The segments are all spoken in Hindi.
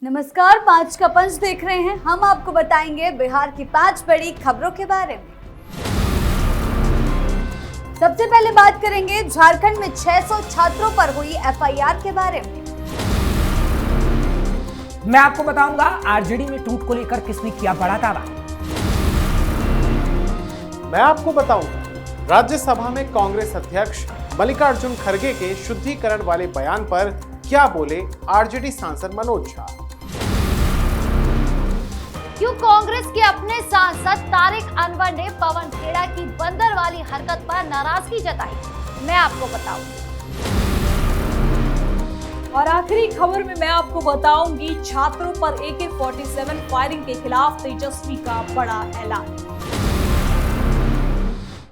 नमस्कार, 5 का पंच देख रहे हैं। हम आपको बताएंगे बिहार की 5 बड़ी खबरों के बारे में। सबसे पहले बात करेंगे झारखंड में 600 छात्रों पर हुई एफआईआर के बारे में। मैं आपको बताऊंगा आरजेडी में टूट को लेकर किसने किया बड़ा दावा। मैं आपको बताऊंगा राज्यसभा में कांग्रेस अध्यक्ष मल्लिकार्जुन खड़गे के शुद्धिकरण वाले बयान पर क्या बोले आरजेडी सांसद मनोज झा। क्यों कांग्रेस के अपने सांसद तारिक अनवर ने पवन खेड़ा की बंदर वाली हरकत पर नाराजगी जताई, मैं आपको बताऊंगी। और आखिरी खबर में मैं आपको बताऊंगी छात्रों पर AK-47 फायरिंग के खिलाफ तेजस्वी का बड़ा ऐलान।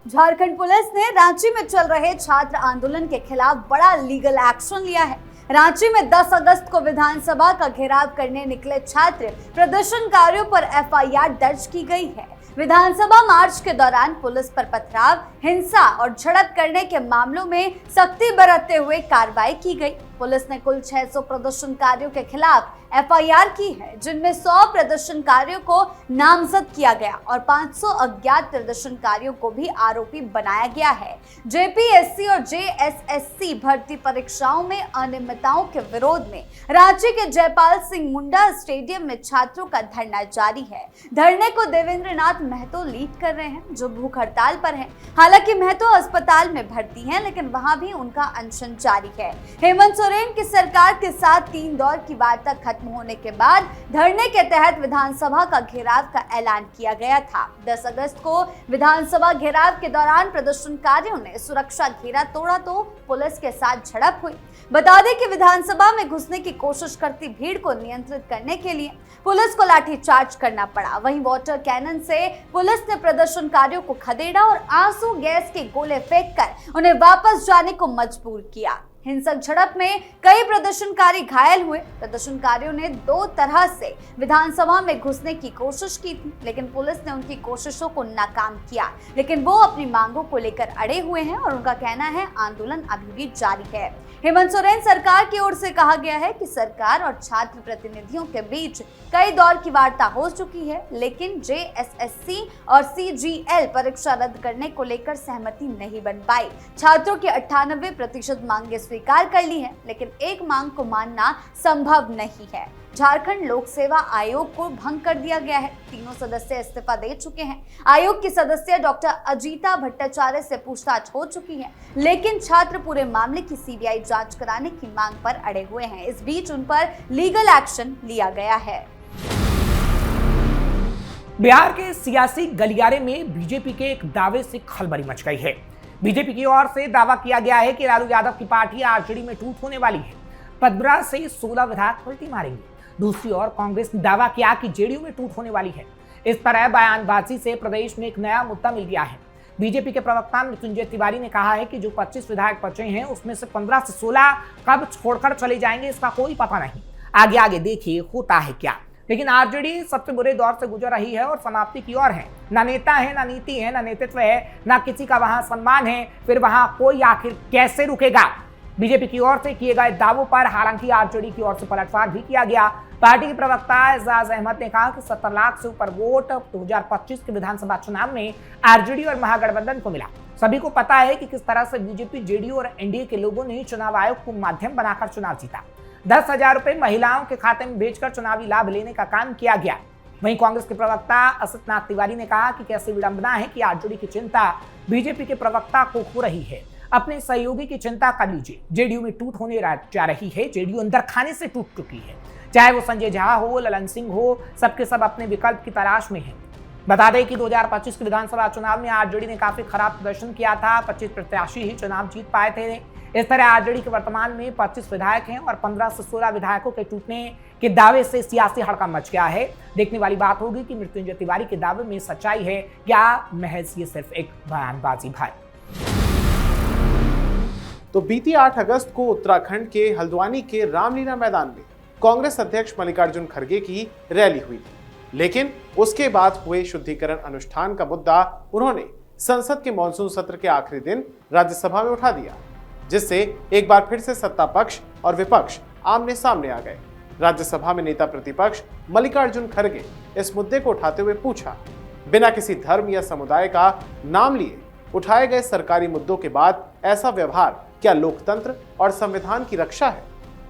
झारखंड पुलिस ने रांची में चल रहे छात्र आंदोलन के खिलाफ बड़ा लीगल एक्शन लिया है। रांची में 10 अगस्त को विधानसभा का घेराव करने निकले छात्र प्रदर्शनकारियों पर एफआईआर दर्ज की गई है। विधानसभा मार्च के दौरान पुलिस पर पथराव, हिंसा और झड़प करने के मामलों में सख्ती बरतते हुए कार्रवाई की गई। पुलिस ने कुल 600 प्रदर्शनकारियों के खिलाफ एफआईआर की है, जिनमें 100 प्रदर्शनकारियों को नामजद किया गया और 500 अज्ञात प्रदर्शनकारियों को भी आरोपी बनाया गया है। जेपीएससी और जेएसएससी भर्ती परीक्षाओं में अनियमितताओं के विरोध में रांची के जयपाल सिंह मुंडा स्टेडियम में छात्रों का धरना जारी है। धरने को देवेंद्र नाथ महतो लीड कर रहे हैं, जो भूख हड़ताल पर हैं। हालांकि महतो अस्पताल में भर्ती हैं, लेकिन वहां भी उनका अनशन जारी है। हेमंत सोरेन की सरकार के साथ 3 दौर की वार्ता खत्म होने के बाद धरने के तहत विधानसभा का घेराव का ऐलान किया गया था। 10 अगस्त को विधानसभा घेराव के दौरान प्रदर्शनकारियों ने सुरक्षा घेरा तोड़ा तो पुलिस के साथ झड़प हुई। बता दें कि विधानसभा में घुसने की कोशिश करती भीड़ को नियंत्रित करने के लिए पुलिस को लाठीचार्ज करना पड़ा। वहीं वाटर कैनन से पुलिस ने प्रदर्शनकारियों को खदेड़ा और आंसू गैस के गोले फेंककर उन्हें वापस जाने को मजबूर किया। हिंसक झड़प में कई प्रदर्शनकारी घायल हुए। प्रदर्शनकारियों ने 2 तरह से विधानसभा में घुसने की कोशिश की थी, लेकिन पुलिस ने उनकी कोशिशों को नाकाम किया। लेकिन वो अपनी मांगों को लेकर अड़े हुए हैं और उनका कहना है आंदोलन अभी भी जारी है। हेमंत सोरेन सरकार की ओर से कहा गया है कि सरकार और छात्र प्रतिनिधियों के बीच कई दौर की वार्ता हो चुकी है, लेकिन जेएसएससी और सीजीएल परीक्षा रद्द करने को लेकर सहमति नहीं बन पाई। छात्रों की 98% मांगे स्वीकार कर ली है, लेकिन एक मांग को मानना संभव नहीं है। झारखंड लोक सेवा आयोग को भंग कर दिया गया है। 3 सदस्य इस्तीफा दे चुके हैं। आयोग की सदस्य डॉक्टर अजीता भट्टाचार्य से पूछताछ हो चुकी है, लेकिन छात्र पूरे मामले की सीबीआई जांच कराने की मांग पर अड़े हुए हैं। इस बीच उन पर लीगल एक्शन लिया गया है। बिहार के सियासी गलियारे में बीजेपी के एक दावे से खलबली मच गई है। बीजेपी की ओर से दावा किया गया है कि लालू यादव की पार्टी आरजेडी में टूट होने वाली है। 15 से 16 विधायक पलटी मारेंगे। दूसरी ओर कांग्रेस ने दावा किया कि जेडीयू में टूट होने वाली है। इस तरह बयानबाजी से प्रदेश में एक नया मुद्दा मिल गया है। बीजेपी के प्रवक्ता मृत्युंजय तिवारी ने कहा है कि जो 25 विधायक बचे हैं, उसमें से 15 से 16 कब छोड़कर चले जाएंगे इसका कोई पता नहीं। आगे आगे देखिए होता है क्या। लेकिन आरजेडी सबसे बुरे दौर से गुजर रही है और समाप्ति की ओर है। ना नेता है, ना नीति है, ना नेतृत्व है, ना किसी का वहां सम्मान है। फिर वहां कोई आखिर कैसे रुकेगा? बीजेपी की ओर से किए गए दावों पर हालांकि आरजेडी की ओर से पलटवार भी किया गया। पार्टी के प्रवक्ता एजाज अहमद ने कहा कि 70 लाख से ऊपर वोट 2025 के विधानसभा चुनाव में आरजेडी और महागठबंधन को मिला। सभी को पता है कि किस तरह से बीजेपी, जेडीयू और एनडीए के लोगों ने चुनाव आयोग को माध्यम बनाकर चुनाव जीता। 10,000 रुपए महिलाओं के खाते में भेजकर चुनावी लाभ लेने का काम किया गया। वहीं कांग्रेस के प्रवक्ता असितनाथ तिवारी ने कहा कि कैसी विडंबना है कि आरजेडी की चिंता बीजेपी के प्रवक्ता को हो रही है। अपने सहयोगी की चिंता कर लीजिए। जेडीयू में टूट होने जा रही है। जेडीयू अंदर खाने से टूट चुकी है। चाहे वो संजय झा हो, ललन सिंह हो, सबके सब अपने विकल्प की तलाश में हैं। बता दें कि 2025 के विधानसभा चुनाव में आरजेडी ने काफी खराब प्रदर्शन किया था। 25 प्रत्याशी ही चुनाव जीत पाए थे। इस तरह आरजेडी के वर्तमान में 25 विधायक हैं और 15 से 16 विधायकों के टूटने के दावे से सियासी हड़कंप मच गया है। देखने वाली बात होगी कि मृत्युंजय तिवारी के दावे में सच्चाई है या महज ये सिर्फ एक बयानबाजी भाई। तो बीती 8 अगस्त को उत्तराखंड के हल्द्वानी के रामलीला मैदान में कांग्रेस अध्यक्ष मल्लिकार्जुन खड़गे की रैली हुई थी, लेकिन उसके बाद हुए शुद्धिकरण अनुष्ठान का मुद्दा उन्होंने संसद के मॉनसून सत्र के आखिरी दिन राज्यसभा में उठा दिया, जिससे एक बार फिर से सत्ता पक्ष और विपक्ष आमने सामने आ गए। राज्यसभा में नेता प्रतिपक्ष मल्लिकार्जुन खड़गे इस मुद्दे को उठाते हुए पूछा, बिना किसी धर्म या समुदाय का नाम लिए उठाए गए सरकारी मुद्दों के बाद ऐसा व्यवहार क्या लोकतंत्र और संविधान की रक्षा है?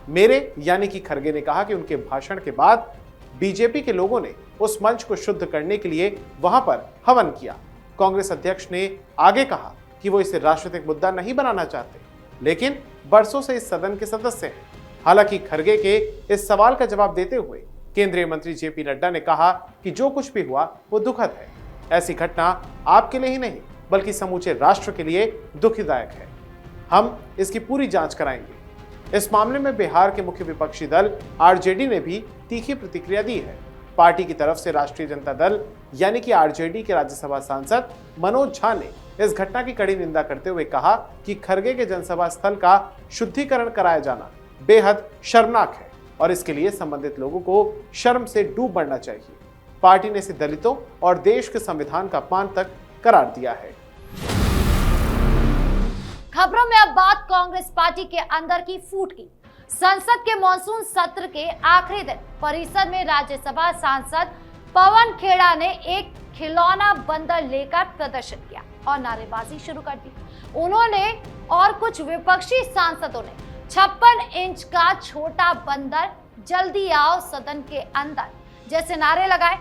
मेरे यानी कि खड़गे ने कहा कि उनके भाषण के बाद बीजेपी के लोगों ने उस मंच को शुद्ध करने के लिए वहां पर हवन किया। कांग्रेस अध्यक्ष ने आगे कहा कि वो इसे राजनीतिक मुद्दा नहीं बनाना चाहते, लेकिन बरसों से इस सदन के सदस्य हैं। हालांकि खड़गे के इस सवाल का जवाब देते हुए केंद्रीय मंत्री जेपी नड्डा ने कहा कि जो कुछ भी हुआ वो दुखद है। ऐसी घटना आपके लिए ही नहीं बल्कि समूचे राष्ट्र के लिए दुखदायक है। हम इसकी पूरी जांच कराएंगे। इस मामले में बिहार के मुख्य विपक्षी दल आरजेडी ने भी तीखी प्रतिक्रिया दी है। पार्टी की तरफ से राष्ट्रीय जनता दल यानी कि आरजेडी के राज्यसभा सांसद मनोज झा ने इस घटना की कड़ी निंदा करते हुए कहा कि खड़गे के जनसभा स्थल का शुद्धिकरण कराया जाना बेहद शर्मनाक है और इसके लिए संबंधित लोगों को शर्म से डूब मरना चाहिए। पार्टी ने इसे दलितों और देश के संविधान का अपमान तक करार दिया है। खबरों में अब बात कांग्रेस पार्टी के अंदर की फूट की। संसद के मॉनसून सत्र के आखिरी दिन परिसर में राज्यसभा सांसद पवन खेड़ा ने एक खिलौना बंदर लेकर प्रदर्शन किया और नारेबाजी शुरू कर दी। उन्होंने और कुछ विपक्षी सांसदों ने 56 इंच का छोटा बंदर जल्दी आओ सदन के अंदर जैसे नारे लगाए।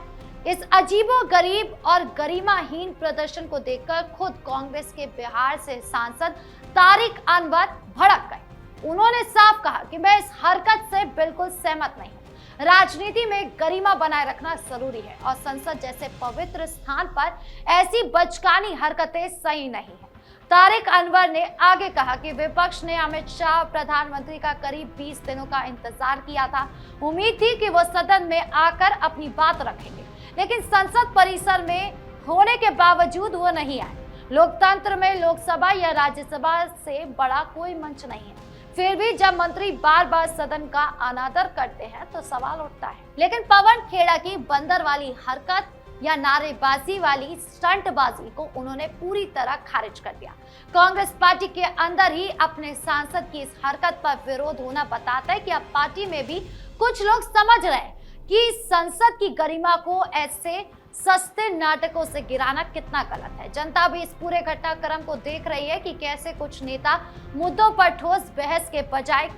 इस अजीबोगरीब और गरिमाहीन प्रदर्शन को देखकर खुद कांग्रेस के बिहार से सांसद तारिक अनवर भड़क गए। उन्होंने साफ कहा कि मैं इस हरकत से बिल्कुल सहमत नहीं हूं। राजनीति में गरिमा बनाए रखना जरूरी है और संसद जैसे पवित्र स्थान पर ऐसी बचकानी हरकतें सही नहीं है। तारिक अनवर ने आगे कहा कि विपक्ष ने अमित शाह प्रधानमंत्री का करीब 20 दिनों का इंतजार किया था। उम्मीद थी कि वो सदन में आकर अपनी बात रखेंगे, लेकिन संसद परिसर में होने के बावजूद वो नहीं आए। लोकतंत्र में लोकसभा या राज्यसभा से बड़ा कोई मंच नहीं है। फिर भी जब मंत्री बार बार सदन का अनादर करते हैं तो सवाल उठता है। लेकिन पवन खेड़ा की बंदर वाली हरकत या नारेबाजी वाली स्टंटबाजी को उन्होंने पूरी तरह खारिज कर दिया। कांग्रेस पार्टी के अंदर ही अपने सांसद की इस हरकत पर विरोध होना बताता है कि अब पार्टी में भी कुछ लोग समझ रहे हैं कि संसद की गरिमा को ऐसे सस्ते नाटकों से गिराना कितना गलत है। जनता भी इस पूरे घटनाक्रम को देख रही है कि कैसे कुछ नेता मुद्दों पर ठोस बहस के बजाय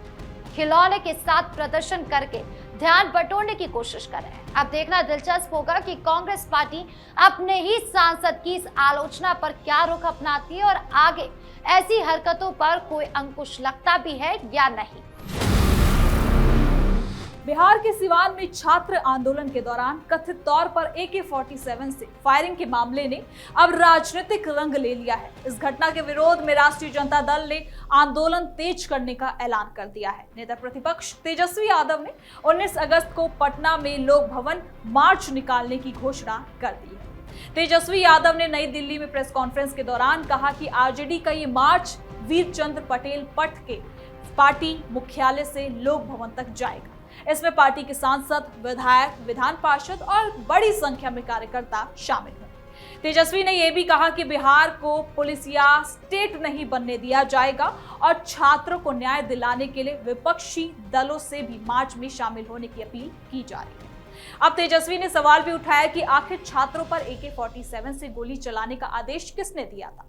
खिलौने के साथ प्रदर्शन करके ध्यान बटोरने की कोशिश कर रहे हैं। अब देखना दिलचस्प होगा कि कांग्रेस पार्टी अपने ही सांसद की इस आलोचना पर क्या रुख अपनाती है और आगे ऐसी हरकतों पर कोई अंकुश लगता भी है या नहीं। बिहार के सिवान में छात्र आंदोलन के दौरान कथित तौर पर AK-47 से फायरिंग के मामले ने अब राजनीतिक रंग ले लिया है। इस घटना के विरोध में राष्ट्रीय जनता दल ने आंदोलन तेज करने का ऐलान कर दिया है। नेता प्रतिपक्ष तेजस्वी यादव ने 19 अगस्त को पटना में लोक भवन मार्च निकालने की घोषणा कर दी है। तेजस्वी यादव ने नई दिल्ली में प्रेस कॉन्फ्रेंस के दौरान कहा कि आरजेडी का ये मार्च वीर चंद्र पटेल पथ के पार्टी मुख्यालय से लोक भवन तक जाएगा। इसमें पार्टी के सांसद, विधायक, विधान पार्षद और बड़ी संख्या में कार्यकर्ता शामिल हैं। तेजस्वी ने यह भी कहा कि बिहार को पुलिस या स्टेट नहीं बनने दिया जाएगा और छात्रों को न्याय दिलाने के लिए विपक्षी दलों से भी मार्च में शामिल होने की अपील की जा रही है। अब तेजस्वी ने सवाल भी उठाया कि आखिर छात्रों पर AK-47 से गोली चलाने का आदेश किसने दिया था।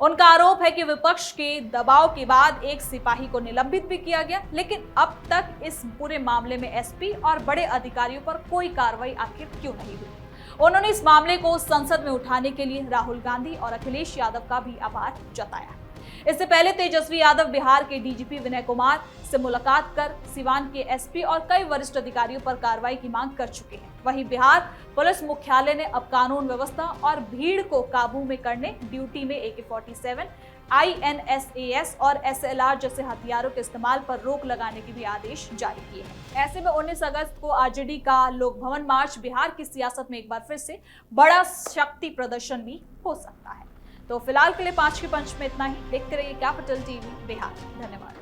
उनका आरोप है कि विपक्ष के दबाव के बाद एक सिपाही को निलंबित भी किया गया, लेकिन अब तक इस पूरे मामले में एसपी और बड़े अधिकारियों पर कोई कार्रवाई आखिर क्यों नहीं हुई। उन्होंने इस मामले को संसद में उठाने के लिए राहुल गांधी और अखिलेश यादव का भी आभार जताया। इससे पहले तेजस्वी यादव बिहार के डीजीपी विनय कुमार से मुलाकात कर सिवान के एसपी और कई वरिष्ठ अधिकारियों पर कार्रवाई की मांग कर चुके हैं। वहीं बिहार पुलिस मुख्यालय ने अब कानून व्यवस्था और भीड़ को काबू में करने, ड्यूटी में AK-47, INSAS और SLR जैसे हथियारों के इस्तेमाल पर रोक लगाने के भी आदेश जारी किए हैं। ऐसे में 19 अगस्त को आरजेडी का लोक भवन मार्च बिहार की सियासत में एक बार फिर से बड़ा शक्ति प्रदर्शन भी हो सकता है। तो फिलहाल के लिए 5 के पंच में इतना ही। देखते रहिए कैपिटल टीवी बिहार। धन्यवाद।